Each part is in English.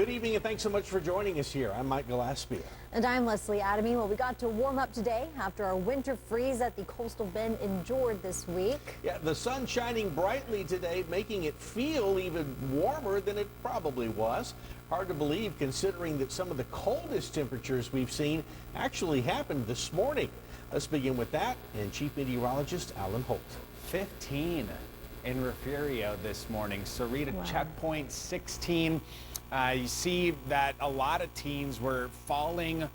Good evening and thanks so much for joining us here. I'm Mike Gillespie. And I'm Leslie Adamy. Well, we got to warm up today after our winter freeze that the coastal bend endured this week. Yeah, the sun shining brightly today, making it feel even warmer than it probably was. Hard to believe considering that some of the coldest temperatures we've seen actually happened this morning. Let's begin with that and Chief Meteorologist Alan Holt. 15 in Refugio this morning. Sarita checkpoint 16. You see that a lot of teams were falling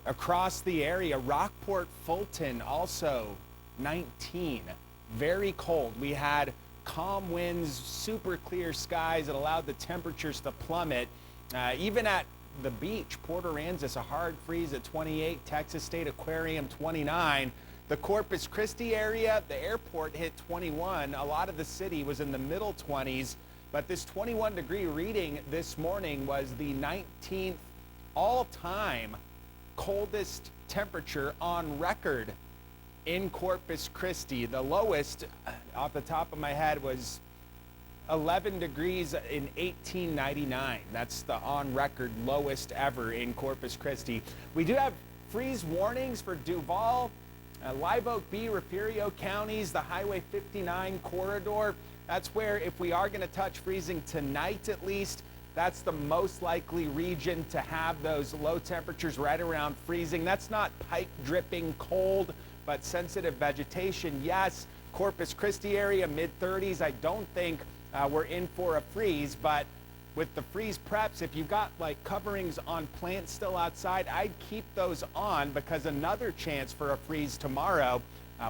across the area. Rockport, Fulton also 19. Very cold. We had calm winds, super clear skies that allowed the temperatures to plummet. Even at the beach, Port Aransas, a hard freeze at 28, Texas State Aquarium 29. The Corpus Christi area, the airport hit 21. A lot of the city was in the middle 20s. But this 21-degree reading this morning was the 19th all-time coldest temperature on record in Corpus Christi. The lowest, off the top of my head, was 11 degrees in 1899. That's the on-record lowest ever in Corpus Christi. We do have freeze warnings for Duval, Live Oak B, Refugio counties, the Highway 59 corridor. That's where, if we are going to touch freezing tonight at least, that's the most likely region to have those low temperatures right around freezing. That's not pipe dripping cold, but sensitive vegetation. Yes, Corpus Christi area, mid-30s. I don't think we're in for a freeze, but with the freeze preps, if you've got like coverings on plants still outside, I'd keep those on because another chance for a freeze tomorrow.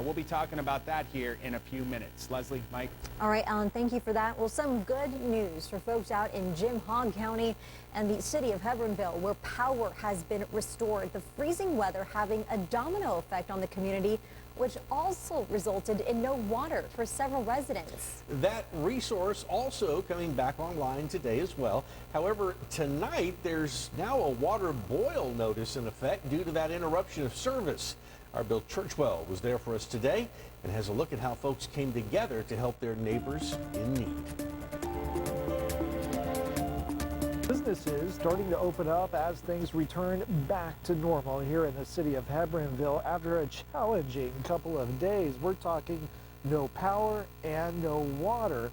We'll be talking about that here in a few minutes. Leslie, Mike. All right, Alan, thank you for that. Well, some good news for folks out in Hogg County and the city of Hebbronville, where power has been restored. The freezing weather having a domino effect on the community, which also resulted in no water for several residents. That resource also coming back online today as well. However, tonight there's now a water boil notice in effect due to that interruption of service. Our Bill Churchwell was there for us today and has a look at how folks came together to help their neighbors in need. Businesses starting to open up as things return back to normal here in the city of Hebbronville after a challenging couple of days. We're talking no power and no water,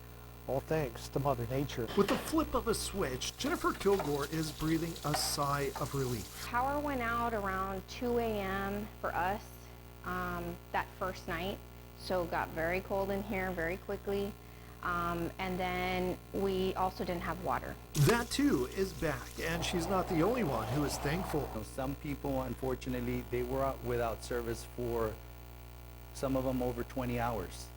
all thanks to Mother Nature. With the flip of a switch, Jennifer Kilgore is breathing a sigh of relief. Power went out around 2 a.m. for us that first night, so it got very cold in here very quickly. And then we also didn't have water. That too is back, and she's not the only one who is thankful. Some people, unfortunately, they were out without service for some of them over 20 hours.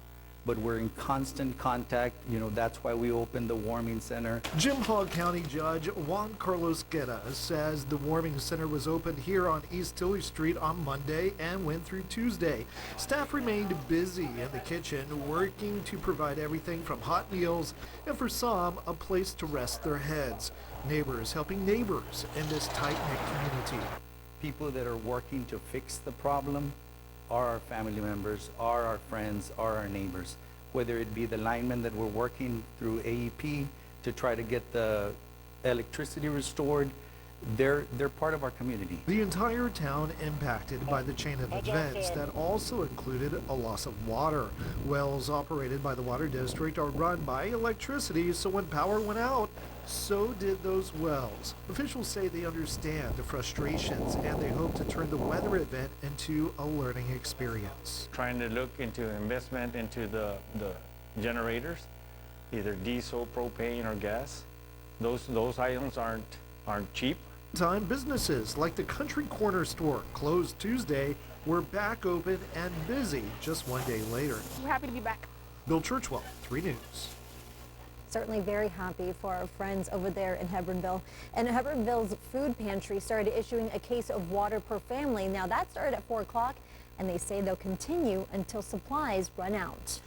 But we're in constant contact. That's why we opened the warming center. Hogg County Judge Juan Carlos Guerra says the warming center was opened here on East Tilley Street on Monday and went through Tuesday. Staff remained busy in the kitchen, working to provide everything from hot meals and, for some, a place to rest their heads. Neighbors helping neighbors in this tight-knit community. People that are working to fix the problem are our family members, are our friends, are our neighbors. Whether it be the linemen that we're working through AEP to try to get the electricity restored, they're part of our community. The entire town impacted by the chain of events that also included a loss of water. Wells operated by the water district are run by electricity, so when power went out, so did those wells. Officials say they understand the frustrations and they hope to turn the weather event into a learning experience. Trying to look into investment into the generators, either diesel, propane, or gas. Those items aren't cheap. Time businesses like the Country Corner store, closed Tuesday, were back open and busy just one day later. We're happy to be back. Bill Churchwell, 3 News. Certainly very happy for our friends over there in Hebbronville. And Hebbronville's food pantry started issuing a case of water per family. Now that started at 4 o'clock, and they say they'll continue until supplies run out.